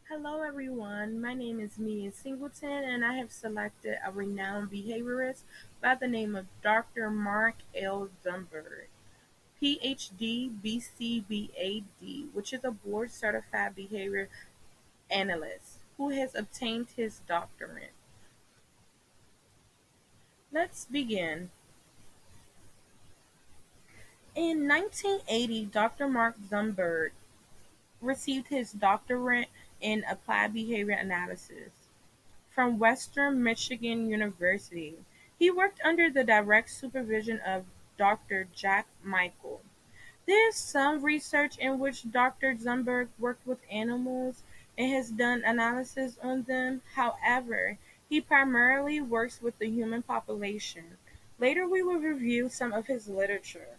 Hello, everyone. My name is Mia Singleton, and I have selected a renowned behaviorist by the name of Dr. Mark L. Sundberg, PhD, BCBA, which is a board certified behavior analyst who has obtained his doctorate. Let's begin. In 1980, Dr. Mark Sundberg received his doctorate in applied behavior analysis from Western Michigan University. He worked under the direct supervision of Dr. Jack Michael. There is some research in which Dr. Zumberg worked with animals and has done analysis on them. However, he primarily works with the human population. Later, we will review some of his literature.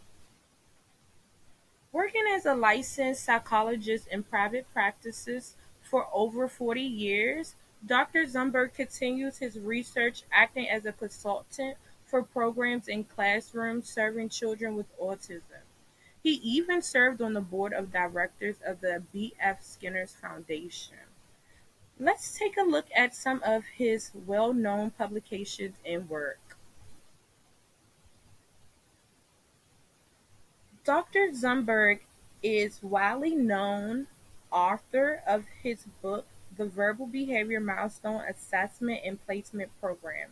Working as a licensed psychologist in private practices for over 40 years, Dr. Zumberg continues his research acting as a consultant for programs in classrooms serving children with autism. He even served on the board of directors of the B.F. Skinner's Foundation. Let's take a look at some of his well-known publications and work. Doctor Zumberg is widely known author of his book, The Verbal Behavior Milestone Assessment and Placement Program.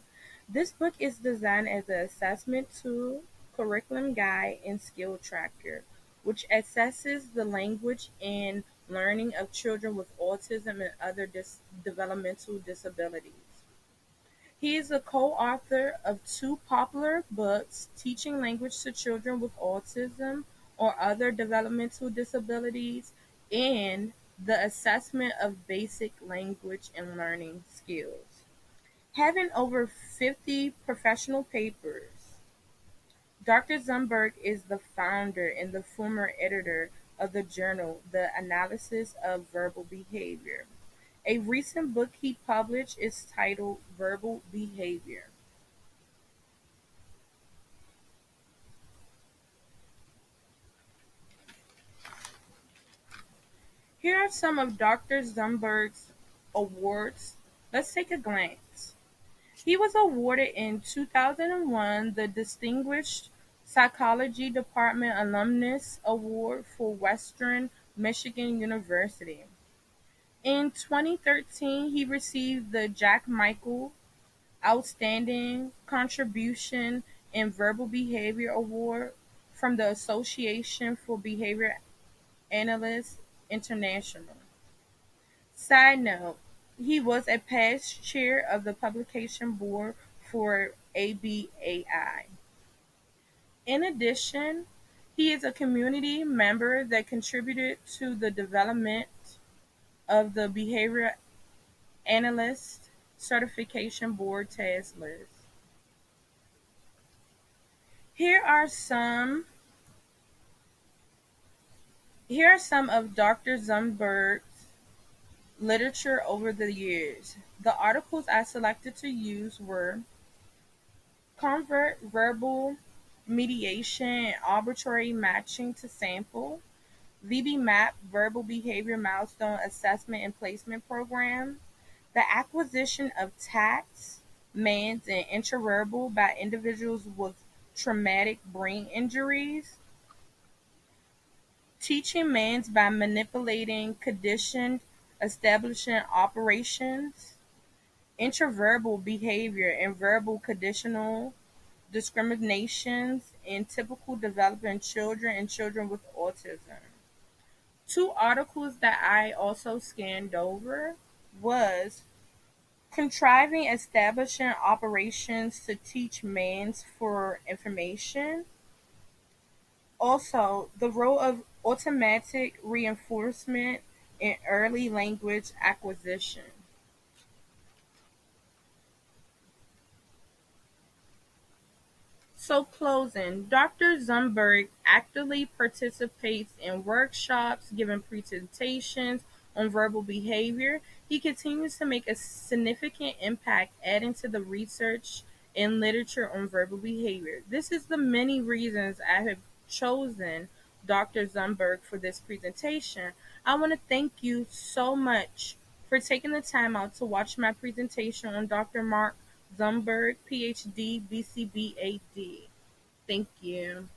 This book is designed as an assessment tool, curriculum guide, and skill tracker, which assesses the language and learning of children with autism and other developmental disabilities. He is a co-author of two popular books, Teaching Language to Children with Autism or Other Developmental Disabilities, and The Assessment of Basic Language and Learning Skills. Having over 50 professional papers, Dr. Zumberg is the founder and the former editor of the journal The Analysis of Verbal Behavior. A recent book he published is titled Verbal Behavior. Here are some of Dr. Zumberg's awards. Let's take a glance. He was awarded in 2001 the Distinguished Psychology Department Alumnus Award for Western Michigan University. In 2013, he received the Jack Michael Outstanding Contribution in Verbal Behavior Award from the Association for Behavior Analysts International. Side note, he was a past chair of the publication board for ABAI. In addition, he is a community member that contributed to the development of the Behavior Analyst Certification Board task list. Here are some here are some of Dr. Zumberg's literature over the years. The articles I selected to use were Convert Verbal Mediation and Arbitrary Matching to Sample, VB-MAP Verbal Behavior Milestone Assessment and Placement Program, The Acquisition of Tax, MANs, and Intraverbal by Individuals with Traumatic Brain Injuries, Teaching MANs by Manipulating Conditioned Establishment Operations, Intraverbal Behavior and Verbal Conditional Discriminations in Typical Developing Children and Children with Autism. Two articles that I also scanned over was Contriving Establishing Operations to Teach MANs for Information. Also, the role of automatic reinforcement in early language acquisition. So closing, Dr. Zumberg actively participates in workshops, giving presentations on verbal behavior. He continues to make a significant impact adding to the research and literature on verbal behavior. This is the many reasons I have chosen Dr. Zumberg for this presentation. I want to thank you so much for taking the time out to watch my presentation on Dr. Mark Sundberg, PhD, BCBAD. Thank you.